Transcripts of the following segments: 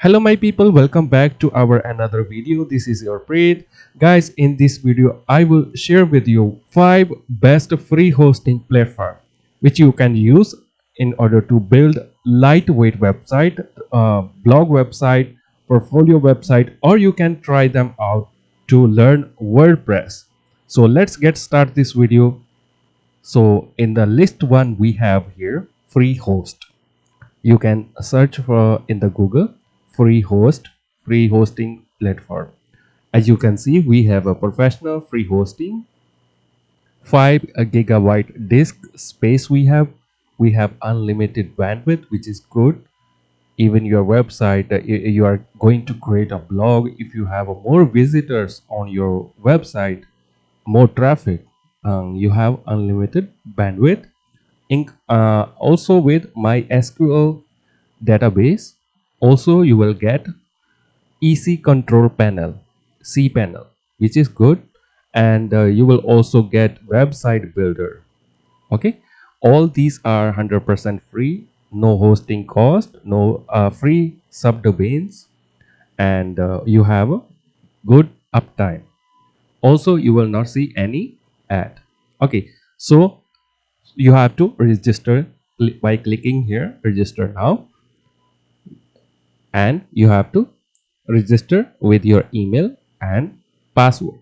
Hello my people, welcome back to our another video. This is your Preet. Guys, in this video I will share with you 5 best free hosting platform which you can use in order to build lightweight website, blog website, portfolio website, or you can try them out to learn WordPress. So let's get start this video. So in the list 1 we have here free host. You can search for in the Google free hosting platform. As you can see, we have a professional free hosting, 5 gigabyte disk space. We have unlimited bandwidth, which is good. Even your website, you are going to create a blog. If you have more visitors on your website, more traffic, you have unlimited bandwidth. Also with MySQL database, also you will get EC control panel, cPanel, which is good. And you will also get website builder. Okay, all these are 100% free, no hosting cost, no free subdomains, and you have a good uptime. Also you will not see any ad. Okay, so you have to register by clicking here register now, and you have to register with your email and password.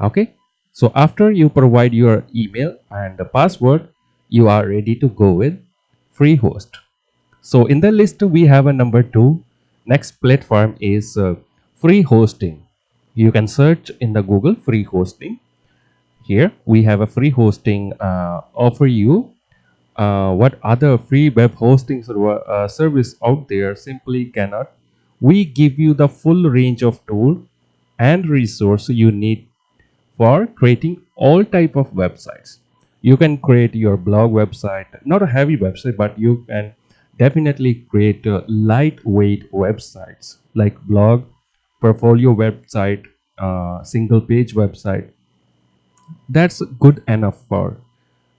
Okay, so after you provide your email and the password, you are ready to go with free host. So in the list we have a number 2. Next platform is free hosting. You can search in the Google free hosting. Here we have a free hosting offer you what other free web hosting service out there simply cannot. We give you the full range of tool and resource you need for creating all type of websites. You can create your blog website, not a heavy website, but you can definitely create lightweight websites like blog, portfolio website, single page website. That's good enough for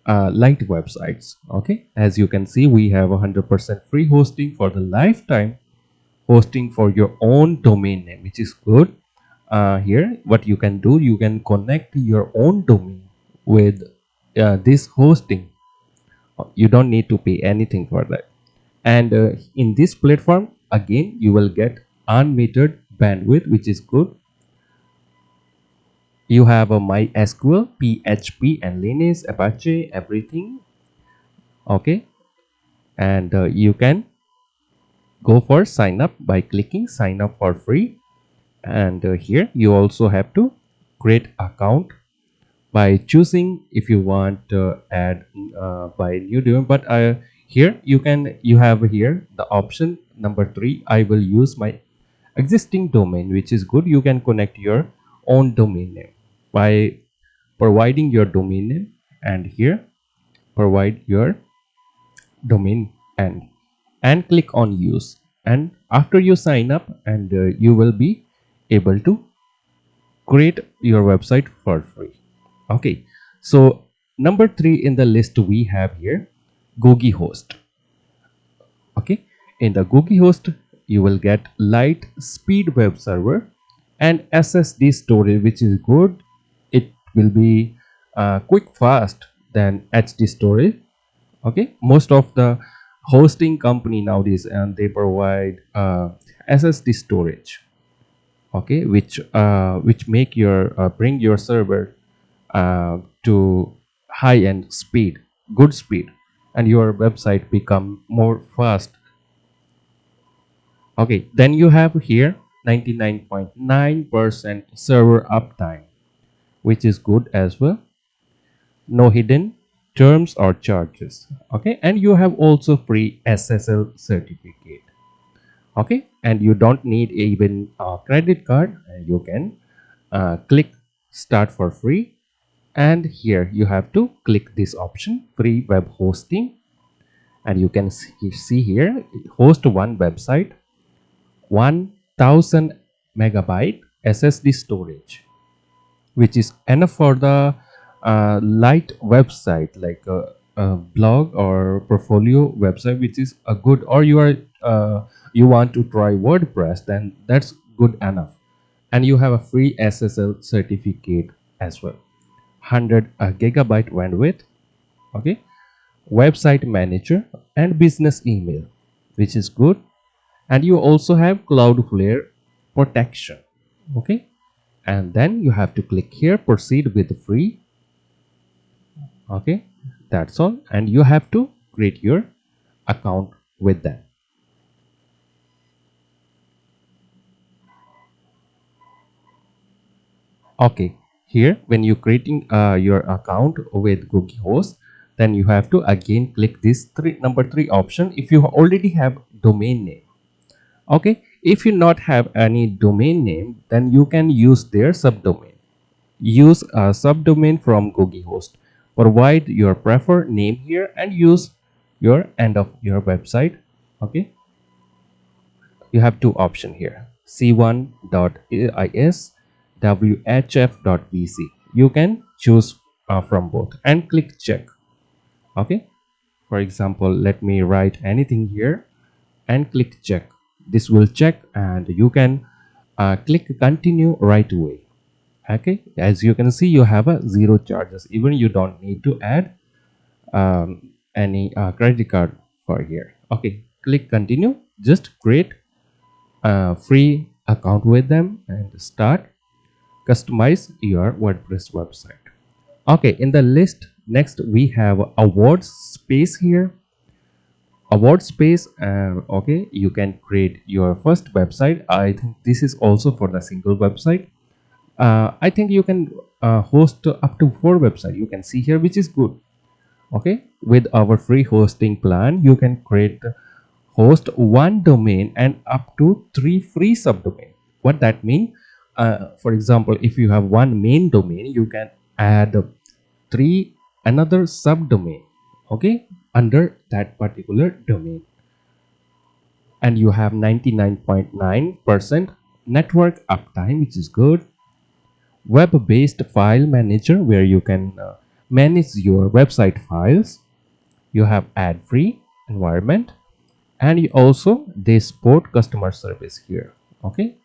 light websites. Okay, as you can see, we have 100% free hosting for the lifetime, hosting for your own domain name, which is good. Here what you can do, you can connect your own domain with this hosting. You don't need to pay anything for that. And in this platform again you will get unmetered bandwidth, which is good. You have a MySQL, PHP, and Linux, Apache, everything. Okay, and you can go for sign up by clicking sign up for free. And here you also have to create account by choosing if you want add by new domain. But here you have here the option number 3. I will use my existing domain, which is good. You can connect your own domain name by providing your domain name, and here provide your domain and click on use. And after you sign up, and you will be able to create your website for free. Okay, so number 3 in the list we have here Googie host. Okay, in the Googie host you will get light speed web server and SSD storage, which is good. It will be quick fast than HD storage. Okay, most of the hosting company nowadays, and they provide SSD storage. Okay, which make your bring your server to high end speed, good speed, and your website become more fast. Okay, then you have here 99.9% server uptime, which is good as well. No hidden terms or charges. Okay, and you have also free SSL certificate. Okay, and you don't need even a credit card. You can click start for free, and here you have to click this option free web hosting, and you can see here host one website, 1000 megabyte SSD storage, which is enough for the light website like a blog or portfolio website, which is a good. Or you are you want to try WordPress, then that's good enough. And you have a free SSL certificate as well. 100 gigabyte bandwidth. Okay, website manager and business email, which is good. And you also have Cloudflare protection. Okay, and then you have to click here, proceed with free. Okay, that's all, and you have to create your account with them. Okay, here when you creating your account with Googie Host, then you have to again click this number three option if you already have domain name. Okay, if you not have any domain name, then you can use their subdomain. Use a subdomain from Googie Host. Provide your preferred name here and use your end of your website. Okay, you have two options here, c1.is, whf.bc. You can choose from both and click check. Okay, for example, let me write anything here and click check. This will check and you can click continue right away. Okay, as you can see, you have a zero charges. Even you don't need to add any credit card for here. Okay, click continue. Just create a free account with them and start customize your WordPress website. Okay, in the list next we have awards space here. Award space. Okay, you can create your first website. I think this is also for the single website. I think you can host up to 4 websites, you can see here, which is good. Okay, with our free hosting plan you can create host one domain and up to 3 free subdomain. What that mean? For example, if you have one main domain, you can add 3 another subdomain, okay, under that particular domain, and you have 99.9% network uptime, which is good. Web-based file manager, where you can manage your website files. You have ad-free environment, and you also they support customer service here. Okay,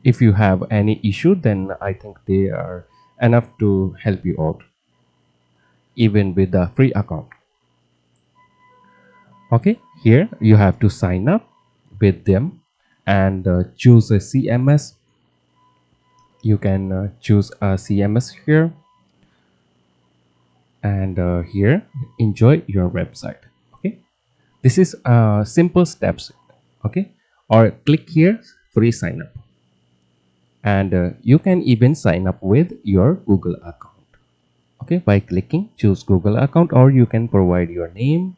if you have any issue, then I think they are enough to help you out even with the free account. Okay, here you have to sign up with them and choose a CMS. You can choose a CMS here, and here enjoy your website. Okay, this is simple steps. Okay, or click here free sign up, and you can even sign up with your Google account. Okay, by clicking choose Google account, or you can provide your name,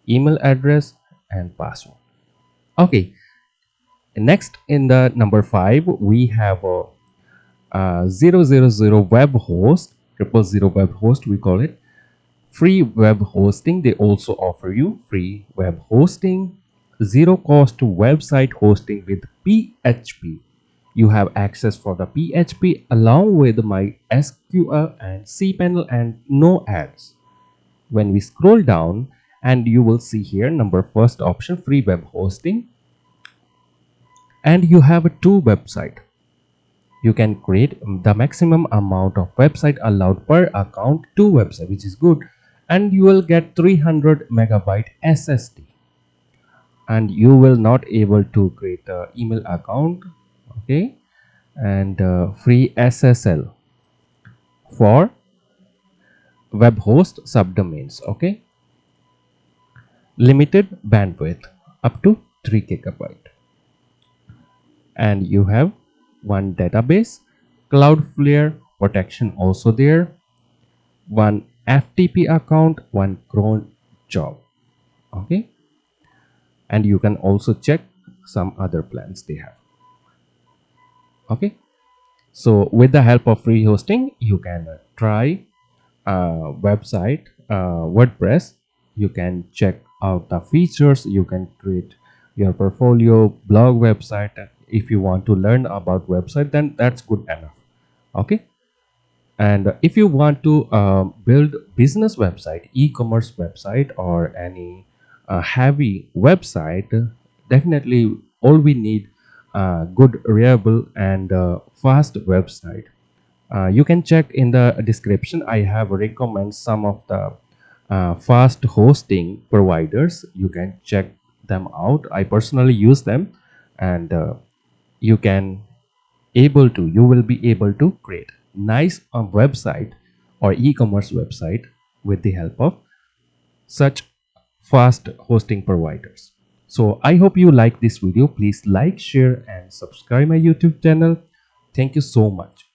email address and password. Okay, next in the number 5 we have a 000 web host, 000 web host we call it. Free web hosting, they also offer you free web hosting, zero cost website hosting with PHP. You have access for the PHP along with MySQL and cPanel and no ads. When we scroll down, and you will see here number first option, free web hosting, and you have a 2 website. You can create the maximum amount of website allowed per account, 2 website, which is good, and you will get 300 megabyte SSD, and you will not able to create a email account. Okay, and free SSL for web host subdomains. Okay, limited bandwidth up to 3 gigabyte, and you have one database, Cloudflare protection also there, one FTP account, one cron job. Okay, and you can also check some other plans they have. Okay, so with the help of free hosting you can try website WordPress. You can check out the features, you can create your portfolio blog website. If you want to learn about website, then that's good enough. Okay, and if you want to build business website, e-commerce website, or any heavy website, definitely all we need good, reliable, and fast website. You can check in the description. I have recommend some of the fast hosting providers. You can check them out. I personally use them, and you can you will be able to create nice website or e-commerce website with the help of such fast hosting providers. So I hope you like this video. Please like, share, and subscribe my YouTube channel. Thank you so much.